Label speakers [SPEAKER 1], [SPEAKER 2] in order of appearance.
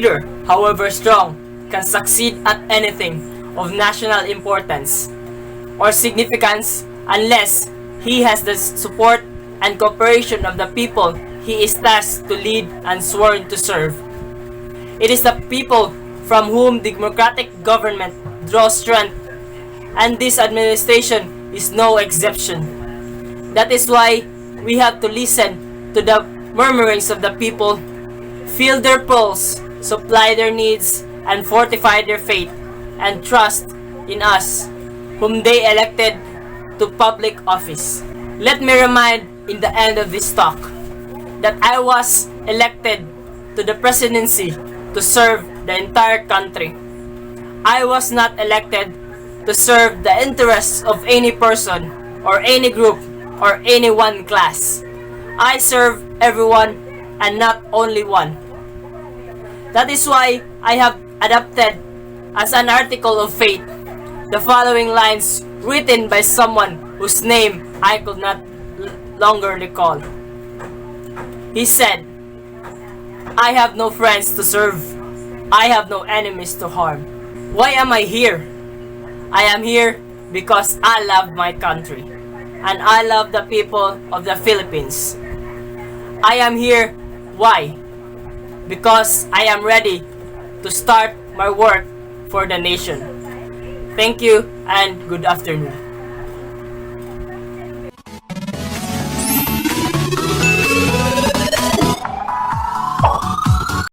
[SPEAKER 1] leader, however strong, can succeed at anything of national importance or significance unless he has the support and cooperation of the people he is tasked to lead and sworn to serve. It is the people from whom democratic government draws strength, and this administration is no exception. That is why we have to listen to the murmurings of the people, feel their pulse, supply their needs, and fortify their faith and trust in us, whom they elected to public office. Let me remind in the end of this talk that I was elected to the presidency to serve the entire country. I was not elected to serve the interests of any person or any group or any one class. I serve everyone and not only one. That is why I have adopted as an article of faith the following lines written by someone whose name I could not longer recall. He said, "I have no friends to serve. I have no enemies to harm. Why am I here? I am here because I love my country and I love the people of the Philippines. I am here, why? Because I am ready to start my work for the nation." Thank you and good afternoon.